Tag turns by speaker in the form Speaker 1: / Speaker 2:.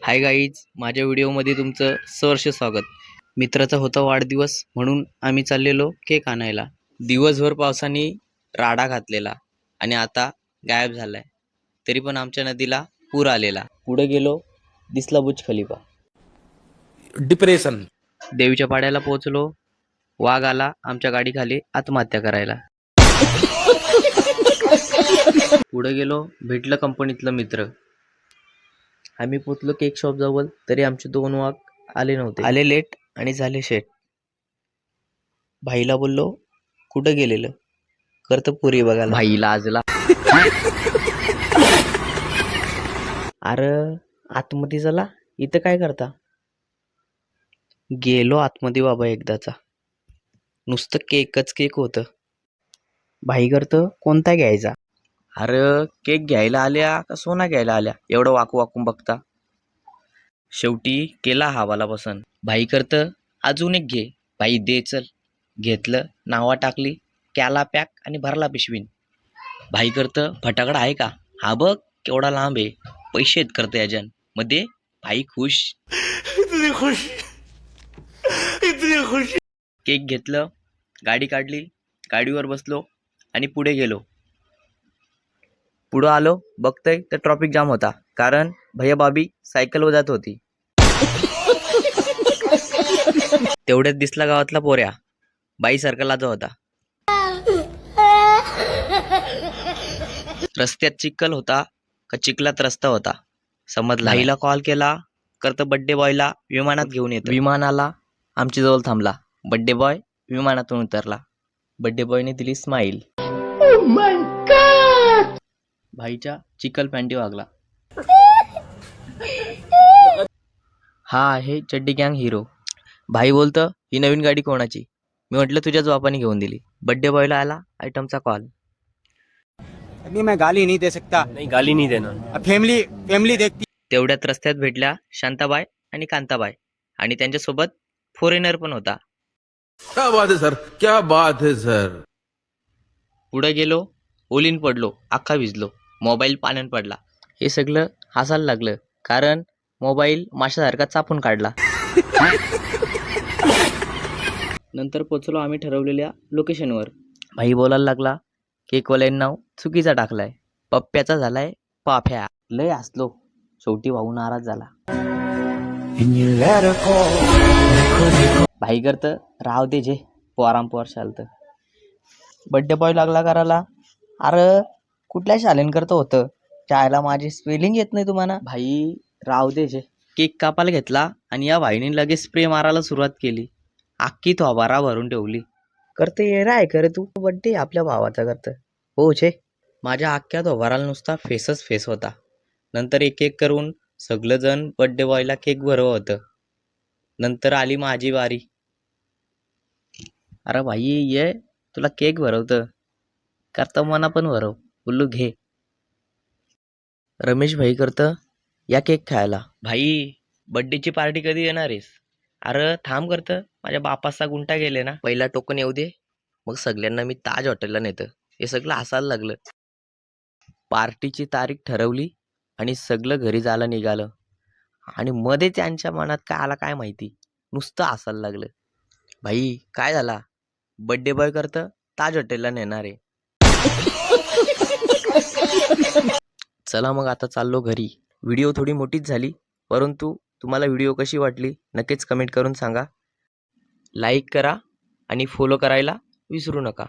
Speaker 1: Hi guys, माझ्या व्हिडिओमध्ये तुमचं सहर्ष स्वागत. मित्राचा होता वाढदिवस म्हणून आम्ही चाललेलो केक आणायला. दिवसभर पावसाने राडा घातलेला आणि आता गायब झालाय. तरी पण आमच्या नदीला पूर आलेला. पुढे गेलो, दिसला बुर्ज खलिफा.
Speaker 2: डिप्रेशन.
Speaker 1: देवीच्या पाड्याला पोहोचलो, वाघ आला आमच्या गाडीखाली आत्महत्या करायला. पुढे गेलो, भेटलं कंपनीतलं मित्र. आम्ही पोचलो केक शॉप जवळ, तरी आमचे 2 वाघ आले नव्हते. आले लेट आणि झाले शेट. भाईला बोललो, कुठं गेलेलं? करतं पुरी बघायला. भाई लाजला. अरे आतमध्ये चला, इथं काय करता? गेलो आतमध्ये बाबा एकदाचा. नुसतं केकच केक होतं. भाई करतं कोणता घ्यायचा? अरे केक घ्यायला आल्या का सोना घ्यायला आल्या? एवढं वाकू वाकून बघता. शेवटी केला हवाला पसंत. भाई करतं अजून एक घे. भाई दे चल. घेतलं, नावा टाकली, केला पॅक आणि भरला पिशवीन. भाई करतं फटाकडा आहे का? हा बघ केवढा लांब आहे. पैसे आहेत करतं याच्यान मध्ये. भाई खुश.
Speaker 2: इतनी खुशी.
Speaker 1: केक घेतलं, गाडी काढली, गाडीवर बसलो आणि पुढे गेलो. पुढं आलो, बघतोय तर ट्रॉफिक जाम होता, कारण भैया बाबी सायकलवर जात होती. तेवढ्यात दिसला गावातला पोऱ्या. बाई सारखा लाजा होता. रस्त्यात चिखल होता का चिखलात रस्ता होता समजला. भाईला कॉल केला, करतं बड्डे बॉयला विमानात घेऊन येतो. विमान आला, आमच्या जवळ थांबला. बड्डे बॉय विमानातून उतरला. बड्डे बॉयने दिली स्माईल. भाईच्या चिखल पॅन्टी वागला. हा आहे चड्डी गँग हिरो. भाई बोलतं ही नवीन गाडी कोणाची? मी म्हटलं तुझ्याच बापाने घेऊन दिली. बड्डे बॉयला आला आयटमचा कॉल.
Speaker 3: अभी मैं गाली नहीं दे सकता.
Speaker 2: नहीं, गाली नहीं देना.
Speaker 3: अब फैमिली देखती.
Speaker 1: तेवढ्यात रस्त्यात भेटल्या शांताबाई आणि कांताबाई, आणि त्यांच्यासोबत फॉरेनर पण होता.
Speaker 2: क्या बात है सर, क्या बात है सर.
Speaker 1: पुढे गेलो, ओलीन पडलो, अख्खा भिजलो. मोबाईल पाण्यात पडला. हे सगळं हसायला लागलं, कारण मोबाईल माशासारखा चापून काढला. नंतर पोचलो आम्ही ठरवलेल्या लोकेशनवर. भाई बोलायला लागला, केकवाल्याने नाव चुकीचा टाकलाय. पप्प्याचा झालाय पाफ्या. लय हसलो. शेवटी भाऊ नाराज झाला. भाई करतं राव दे जे पोराम पोर चालतं. बड्डे बॉय लागला करायला. अरे कुठल्या शालेन करतं होतं? शाळेला माझी स्पेलिंग येत नाही तुम्हाला? भाई राव दे जे. केक कापायला घेतला आणि या भाईने लगेच स्प्रे मारायला सुरुवात केली. अख्खी थोबारा भरून ठेवली. करतं ये राय करे तू, बड्डे आपल्या भावाचा करतं. हो छे. माझ्या अख्ख्या थोबाराला नुसता फेसच फेस होता. नंतर एक एक करून सगळंजण बड्डे बॉयला केक भरवत होतं. नंतर आली माझी वारी. अरे भाई ये, तुला केक भरवतं. करतं मना पण भरव. बोललो घे. रमेश भाई करतं या केक खायला. भाई बड्डेची पार्टी कधी येणार आहेस? अरे थांब करतं, माझ्या बापाचा गुंटा गेले ना. पहिला टोकन येऊ दे, मग सगळ्यांना मी ताज हॉटेलला नेतं. हे सगळं हसायला लागलं. पार्टीची तारीख ठरवली आणि सगळं घरी जायला निघालं. आणि मध्ये त्यांच्या मनात काय आला काय माहिती, नुसतं हसायला लागलं. भाई काय झाला? बड्डे बॉय करतं ताज हॉटेलला नेणार आहे. चला मग आता चाललो घरी. व्हिडिओ थोडी मोठीच झाली, परंतु तुम्हाला व्हिडिओ कशी वाटली नक्कीच कमेंट करून सांगा. लाईक करा आणि फॉलो करायला विसरू नका.